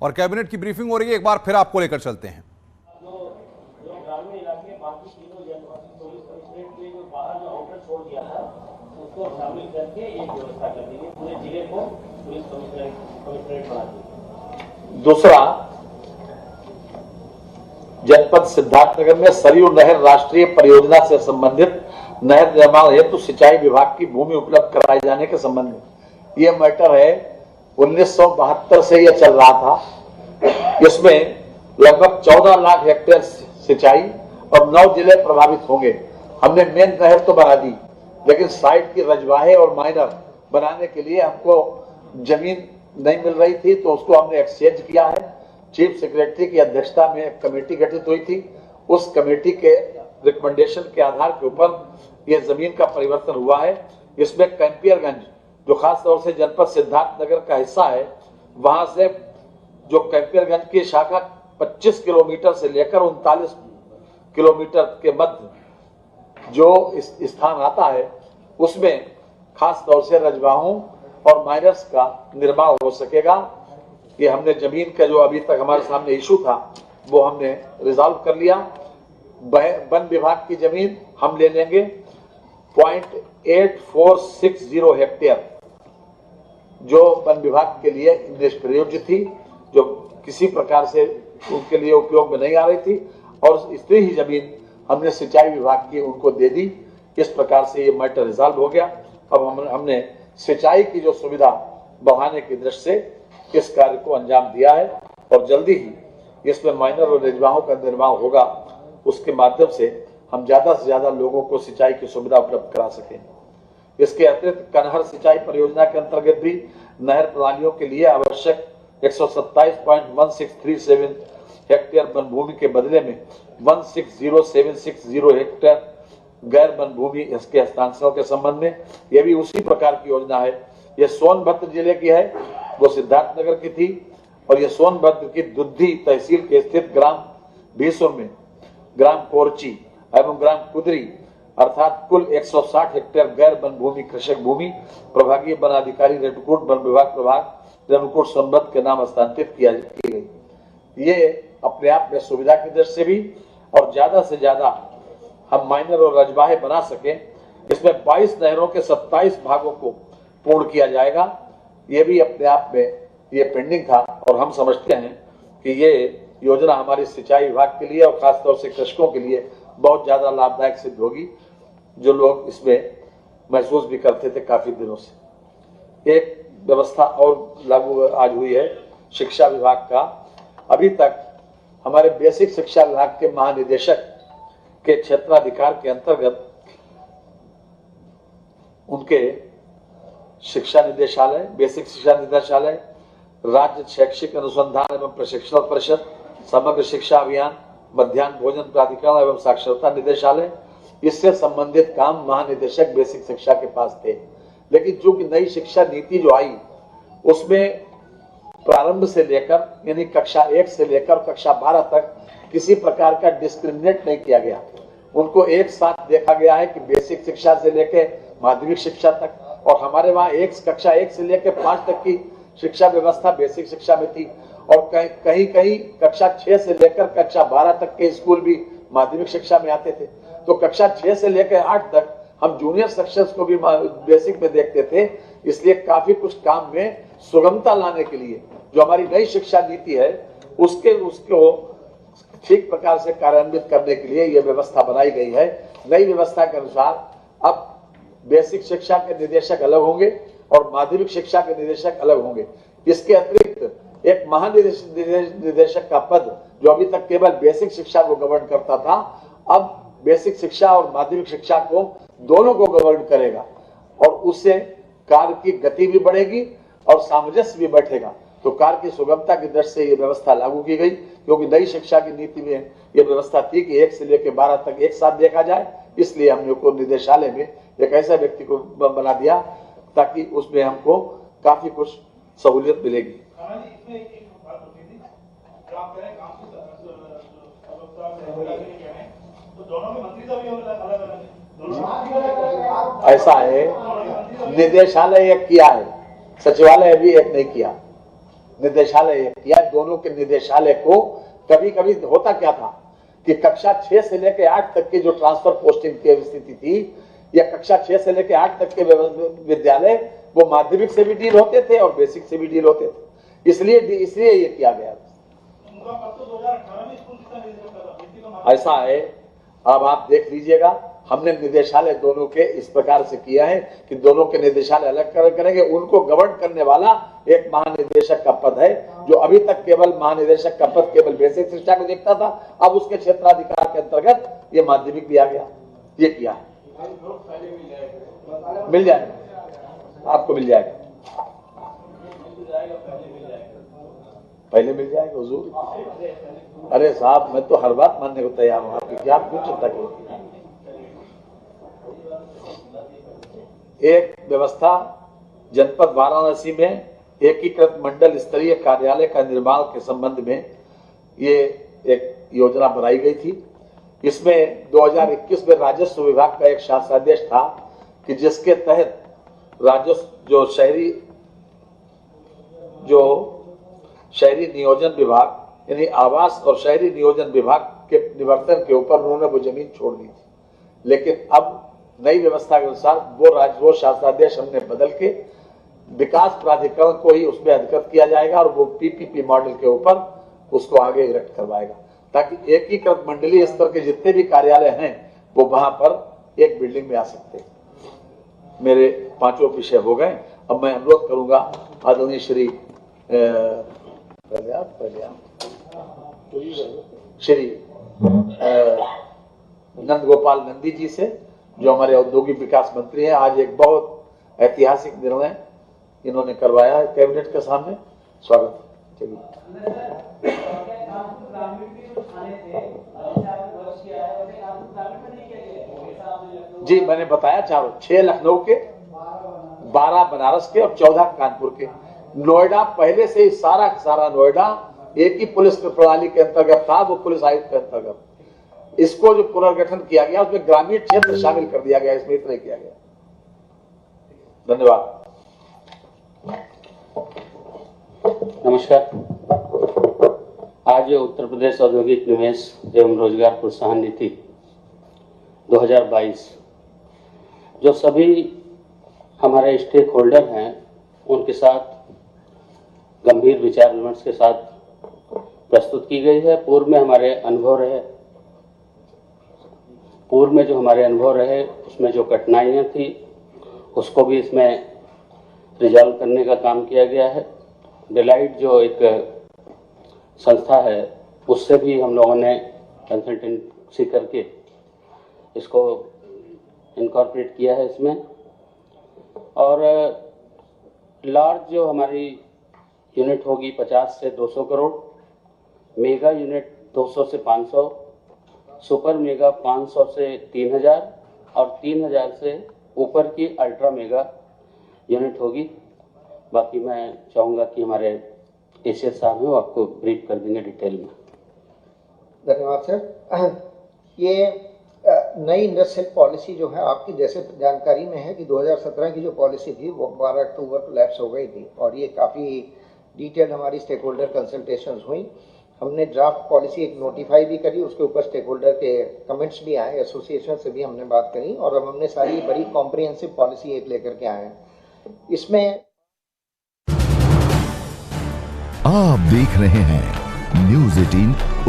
और कैबिनेट की ब्रीफिंग हो रही है, एक बार फिर आपको लेकर चलते हैं। ग्रामीण इलाके बाकी तीनों पुलिस कमिश्नरेट के जो बाहर जो आउटर छोड़ दिया था उसको शामिल करके एक व्यवस्था कर दी है, पूरे जिले को पुलिस कमिश्नरेट बना दी। दूसरा, जनपद सिद्धार्थनगर में सरयू नहर राष्ट्रीय परियोजना से संबंधित नहर निर्माण हेतु सिंचाई विभाग की भूमि उपलब्ध कराए जाने के संबंध में यह मैटर है 1972 से यह चल रहा था। इसमें लगभग 14 लाख हेक्टेयर सिंचाई और 9 जिले प्रभावित होंगे। हमने मेन नहर तो बना दी, लेकिन साइड की रजवाहे और माइनर बनाने के लिए हमको जमीन नहीं मिल रही थी, तो उसको हमने एक्सचेंज किया है। चीफ सेक्रेटरी की अध्यक्षता में एक कमेटी गठित हुई थी। उस कमेटी के रिकमेंडेशन के आधार के ऊपर यह जमीन का परिवर्तन हुआ है। इसमें कैंपियरगंज, जो खास तौर से जनपद सिद्धार्थनगर का हिस्सा है, वहां से जो कैंपियरगंज की शाखा 25 किलोमीटर से लेकर 39 किलोमीटर के मध्य जो स्थान आता है, उसमें खास तौर से रजवाहों और माइनर्स का निर्माण हो सकेगा। ये हमने जमीन का जो अभी तक हमारे सामने इशू था वो हमने रिजॉल्व कर लिया। वन विभाग की जमीन हम ले लेंगे 0.8460 हेक्टेयर, जो वन विभाग के लिए निष्प्रयोज्य थी, जो किसी प्रकार से उनके लिए उपयोग में नहीं आ रही थी, और इतनी ही जमीन हमने सिंचाई विभाग की उनको दे दी। इस प्रकार से ये मैटर रिजॉल्व हो गया। अब हमने सिंचाई की जो सुविधा बढ़ाने की दृष्टि से इस कार्य को अंजाम दिया है, और जल्दी ही इसमें माइनर और रजवाहों का निर्माण होगा। उसके माध्यम से हम ज्यादा से ज्यादा लोगों को सिंचाई की सुविधा उपलब्ध करा सकें। इसके अतिरिक्त कनहर सिंचाई परियोजना के अंतर्गत भी नहर प्रणालियों के लिए आवश्यक 127.1637 हेक्टेयर वन भूमि के बदले में 160760 हेक्टेयर गैर वन भूमि इसके हस्तांतरण के संबंध में यह भी उसी प्रकार की योजना है। यह सोनभद्र जिले की है, वो सिद्धार्थनगर की थी, और यह सोनभद्र की दुद्धी तहसील के स्थित ग्राम भीसुर में ग्राम कोरची एवं ग्राम कुदरी अर्थात कुल 160 हेक्टेयर गैर वन भूमि कृषक भूमि प्रभागीय वन अधिकारी रेणुकूट वन विभाग प्रभाग रेणुकूट सोनभद्र के नाम हस्तांतरित की गई। ये अपने आप में सुविधा की दृष्टि से भी, और ज्यादा से ज्यादा हम माइनर और रजवाहे बना सके। इसमें 22 नहरों के 27 भागों को पूर्ण किया जाएगा। ये भी अपने आप में ये पेंडिंग था, और हम समझते हैं कि ये योजना हमारी सिंचाई विभाग के लिए और खासतौर से कृषकों के लिए बहुत ज्यादा लाभदायक सिद्ध होगी, जो लोग इसमें महसूस भी करते थे काफी दिनों से। एक व्यवस्था और लागू आज हुई है शिक्षा विभाग का। अभी तक हमारे बेसिक शिक्षा विभाग के महानिदेशक के क्षेत्राधिकार के अंतर्गत उनके शिक्षा निदेशालय, बेसिक शिक्षा निदेशालय, राज्य शैक्षिक अनुसंधान एवं प्रशिक्षण परिषद, समग्र शिक्षा अभियान, मध्याह्न भोजन प्राधिकरण एवं साक्षरता निदेशालय, इससे संबंधित काम महानिदेशक बेसिक शिक्षा के पास थे। लेकिन जो कि नई शिक्षा नीति जो आई, उसमें प्रारंभ से लेकर यानी कक्षा 1 से लेकर कक्षा 12 तक किसी प्रकार का डिस्क्रिमिनेट नहीं किया गया। उनको एक साथ देखा गया है कि बेसिक शिक्षा से लेकर माध्यमिक शिक्षा तक, और हमारे वहाँ कक्षा 1 से लेकर 5 तक की शिक्षा व्यवस्था बेसिक शिक्षा में थी, और कहीं कहीं कक्षा 6 से लेकर कक्षा 12 तक के स्कूल भी माध्यमिक शिक्षा में आते थे। तो कक्षा 6 से लेकर 8 तक हम जूनियर सेक्शंस को भी बेसिक में देखते थे। इसलिए काफी कुछ काम में सुगमता लाने के लिए जो हमारी नई शिक्षा नीति है उसको ठीक प्रकार से कार्यान्वित करने के लिए यह व्यवस्था बनाई गई है। नई व्यवस्था के अनुसार अब बेसिक शिक्षा के निदेशक अलग होंगे और माध्यमिक शिक्षा के निदेशक अलग होंगे। इसके अतिरिक्त एक महानिदेशक का पद, जो अभी तक केवल बेसिक शिक्षा को गवर्न करता था, अब बेसिक शिक्षा और माध्यमिक शिक्षा को दोनों को गवर्न करेगा, और उससे कार्य की गति भी बढ़ेगी और सामंजस्य भी बैठेगा। तो कार्य की सुगमता की दृष्टि से ये व्यवस्था लागू की गई, क्योंकि नई शिक्षा की नीति में ये व्यवस्था थी कि 1 से लेकर 12 तक एक साथ देखा जाए। इसलिए हमने को निदेशालय में एक ऐसा व्यक्ति को बना दिया ताकि उसमें हमको काफी कुछ सहूलियत मिलेगी। ऐसा है, निदेशालय एक किया है, सचिवालय भी एक नहीं किया। निदेशालय एक किया, दोनों के निदेशालय को कभी कभी होता क्या था कि कक्षा 6 से लेकर 8 तक की जो ट्रांसफर पोस्टिंग की स्थिति थी, या कक्षा 6 से लेकर 8 तक के विद्यालय वो माध्यमिक से भी डील होते थे और बेसिक से भी डील होते थे, इसलिए ये किया गया। ऐसा है, अब आप देख लीजिएगा, हमने निदेशालय दोनों के इस प्रकार से किया है कि दोनों के निदेशालय अलग करेंगे। उनको गवर्न करने वाला एक महानिदेशक का पद है, जो अभी तक केवल महानिदेशक का पद केवल बेसिक शिक्षा को देखता था, अब उसके क्षेत्राधिकार के अंतर्गत ये माध्यमिक भी आ गया। ये किया है, मिल जाएगा, आपको मिल जाएगा, पहले मिल जाएगा हुजूर। अरे साहब, मैं तो हर बात मानने को तैयार हूं, आपकी क्या चिंता की। एक व्यवस्था जनपद वाराणसी में एकीकृत मंडल स्तरीय कार्यालय का निर्माण के संबंध में ये एक योजना बनाई गई थी। इसमें 2021 में राजस्व विभाग का एक शासनादेश था कि जिसके तहत राजस्व शहरी नियोजन विभाग यानी आवास और शहरी नियोजन विभाग के निवर्तन के ऊपर उन्होंने वो जमीन छोड़ दी थी, लेकिन अब नई व्यवस्था के अनुसार वो शासनादेश हमने बदल के विकास प्राधिकरण को ही उसमें अधिकृत किया जाएगा और वो पीपीपी मॉडल के ऊपर उसको आगे इरेक्ट करवाएगा, ताकि एकीकृत मंडलीय स्तर के जितने भी कार्यालय हैं वो वहां पर एक बिल्डिंग में आ सकते हैं। मेरे 5 विषय हो गए। अब मैं अनुरोध करूंगा आदरणीय श्री नंद गोपाल नंदी जी से, जो हमारे औद्योगिक विकास मंत्री हैं। आज एक बहुत ऐतिहासिक निर्णय इन्होंने करवाया है कैबिनेट के सामने। स्वागत। चलिए। जी, मैंने बताया चारों, 6 लखनऊ के, 12 बनारस के और 14 कानपुर के। नोएडा पहले से ही सारा नोएडा एक ही पुलिस प्रणाली के अंतर्गत था, वो पुलिस आयुक्त के अंतर्गत। इसको जो पुनर्गठन किया गया उसमें ग्रामीण क्षेत्र शामिल कर दिया गया, इसमें इतना किया गया। धन्यवाद। नमस्कार। आज उत्तर प्रदेश औद्योगिक निवेश एवं रोजगार प्रोत्साहन नीति 2022 जो सभी हमारे स्टेक होल्डर हैं उनके साथ गंभीर विचार विमर्श के साथ प्रस्तुत की गई है। पूर्व में जो हमारे अनुभव रहे उसमें जो कठिनाइयाँ थी उसको भी इसमें रिजॉल्व करने का काम किया गया है। डेलाइट जो एक संस्था है उससे भी हम लोगों ने कंसल्टेंसी करके इसको इनकॉर्पोरेट किया है इसमें। और लार्ज जो हमारी यूनिट होगी 50 से 200 करोड़, मेगा यूनिट 200 से 500, सुपर मेगा 500 से 3000 और 3000 से ऊपर की अल्ट्रा मेगा यूनिट होगी। बाकी मैं चाहूँगा कि हमारे एसीएस साहब हैं वो आपको ब्रीफ कर देंगे डिटेल में। धन्यवाद सर। ये नई इंडस्ट्रियल पॉलिसी जो है आपकी जैसे जानकारी में है कि 2017 की जो पॉलिसी थी वो 12 अक्टूबर को लैप्स हो गई थी और ये काफ़ी डिटेल हमारी स्टेक होल्डर कंसल्टेशंस हुई। हमने ड्राफ्ट पॉलिसी एक नोटिफाई भी करी, उसके ऊपर स्टेक होल्डर के कमेंट्स भी आए, एसोसिएशन से भी हमने बात करी और अब हमने सारी बड़ी कॉम्प्रिहेंसिव पॉलिसी एक लेकर के आए हैं। इसमें आप देख रहे हैं न्यूज़ 18